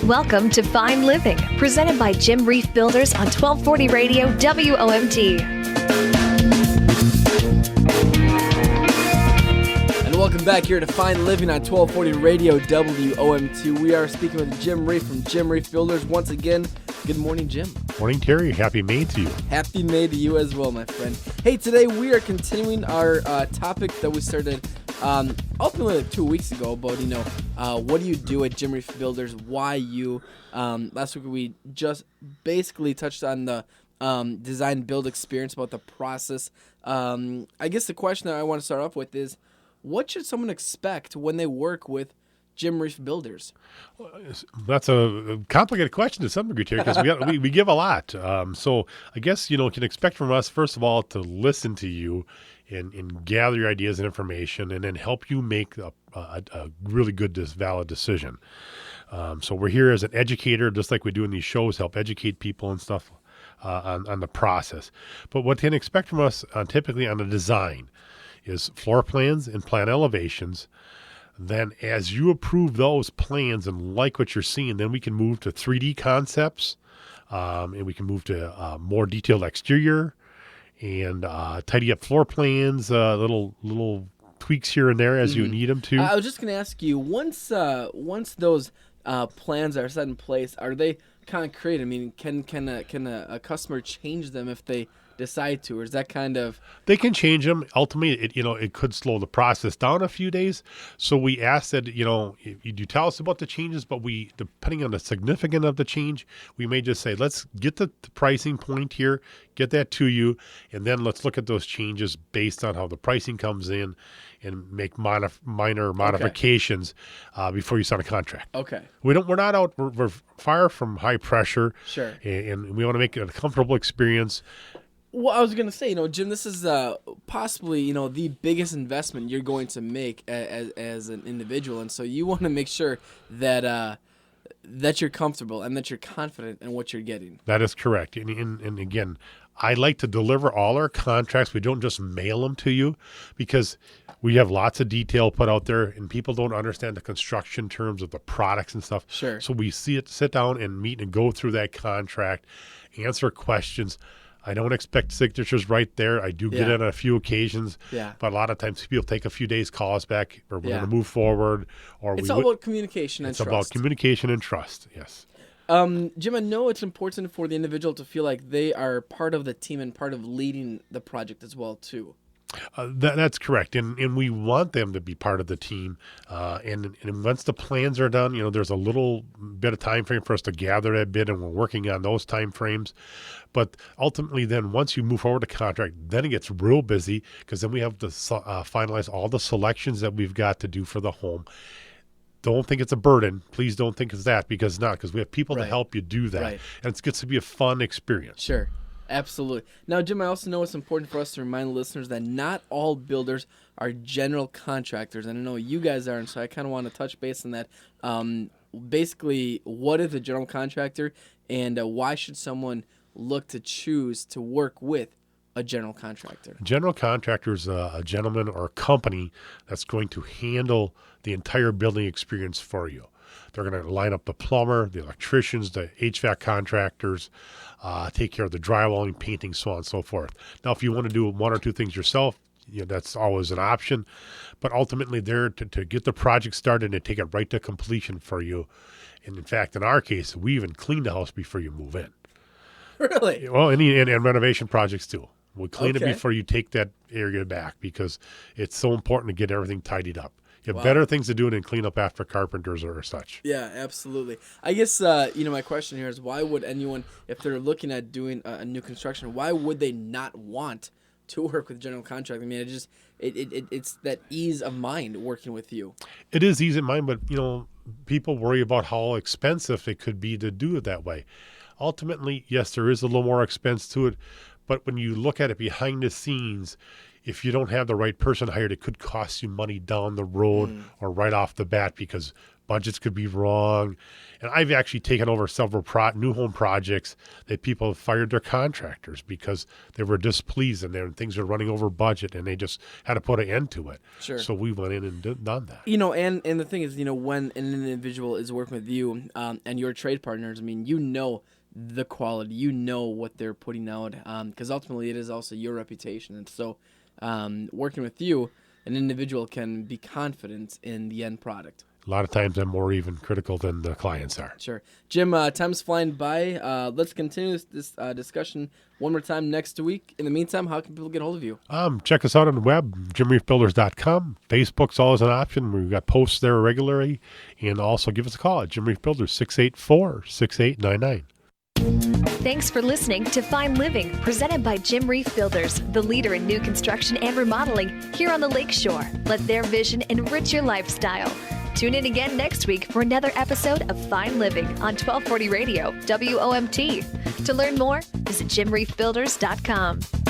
Welcome to Fine Living, presented by Jim Reif Builders on 1240 Radio WOMT. And welcome back here to Fine Living on 1240 Radio WOMT. We are speaking with Jim Reif from Jim Reif Builders once again. Good morning, Jim. Morning, Terry. Happy May to you. Happy May to you as well, my friend. Hey, today we are continuing our topic that we started ultimately 2 weeks ago about, what do you do at Jim Reif Builders, why you. Last week we just basically touched on the design build experience, about the process. I guess the question that I want to start off with is, what should someone expect when they work with Jim Reif Builders? That's a complicated question to some degree, Terry, because we give a lot. So I guess, can expect from us, first of all, to listen to you and gather your ideas and information and then help you make a really good, valid decision. So we're here as an educator, just like we do in these shows, help educate people and stuff on the process. But what they can expect from us typically on the design is floor plans and plan elevations. Then as you approve those plans and like what you're seeing, then we can move to 3D concepts, and we can move to more detailed exterior and tidy up floor plans, little tweaks here and there as you need them to. I was just going to ask you, once those plans are set in place, are they concrete? I mean, can a customer change them if they decide to, or is that kind of... They can change them. Ultimately, it could slow the process down a few days. So we ask that, you do tell us about the changes, but we, depending on the significance of the change, we may just say, let's get the pricing point here, get that to you, and then let's look at those changes based on how the pricing comes in and make minor modifications before you sign a contract. Okay. We're not out, we're far from high pressure. Sure. And we want to make it a comfortable experience. Well, I was going to say, Jim, this is possibly, the biggest investment you're going to make as an individual. And so you want to make sure that that you're comfortable and that you're confident in what you're getting. That is correct. And again, I like to deliver all our contracts. We don't just mail them to you because we have lots of detail put out there and people don't understand the construction terms of the products and stuff. Sure. So we sit down and meet and go through that contract, answer questions. I don't expect signatures right there. I do get it on a few occasions, but a lot of times people take a few days, call us back, or we're going to move forward. It's all about communication and trust. It's about communication and trust, yes. Jim, I know it's important for the individual to feel like they are part of the team and part of leading the project as well, too. That's correct, and we want them to be part of the team. And once the plans are done, there's a little bit of time frame for us to gather that bid, and we're working on those time frames. But ultimately, then once you move forward to contract, then it gets real busy because then we have to finalize all the selections that we've got to do for the home. Don't think it's a burden. Please don't think it's that, because it's not, because we have people to help you do that, and it gets to be a fun experience. Sure. Absolutely. Now, Jim, I also know it's important for us to remind listeners that not all builders are general contractors, and I know you guys are, and so I kind of want to touch base on that. Basically, what is a general contractor, and why should someone look to choose to work with a general contractor? A general contractor is a gentleman or a company that's going to handle the entire building experience for you. They're going to line up the plumber, the electricians, the HVAC contractors, take care of the drywalling, painting, so on and so forth. Now, if you want to do one or two things yourself, that's always an option. But ultimately, they're to get the project started and take it right to completion for you. And in fact, in our case, we even clean the house before you move in. Really? Well, and renovation projects too. We'll clean it before you take that area back because it's so important to get everything tidied up. You have better things to do than clean up after carpenters or such. Yeah, absolutely. I guess, my question here is, why would anyone, if they're looking at doing a new construction, why would they not want to work with general contractor? I mean, it's that ease of mind working with you. It is ease of mind, but, people worry about how expensive it could be to do it that way. Ultimately, yes, there is a little more expense to it, but when you look at it behind the scenes, if you don't have the right person hired, it could cost you money down the road or right off the bat because budgets could be wrong. And I've actually taken over several new home projects that people have fired their contractors because they were displeased and things were running over budget and they just had to put an end to it. Sure. So we went in and done that. And the thing is, when an individual is working with you and your trade partners, I mean, the quality, what they're putting out, because ultimately it is also your reputation. And so working with you, an individual can be confident in the end product. A lot of times I'm more even critical than the clients are. Sure. Jim, time's flying by. Let's continue this discussion one more time next week. In the meantime, how can people get hold of you? Check us out on the web, jimreefbuilders.com. Facebook's always an option. We've got posts there regularly. And also give us a call at Jim Reif Builders, 684-6899. Thanks for listening to Fine Living, presented by Jim Reif Builders, the leader in new construction and remodeling here on the Lakeshore. Let their vision enrich your lifestyle. Tune in again next week for another episode of Fine Living on 1240 Radio, WOMT. To learn more, visit jimreefbuilders.com.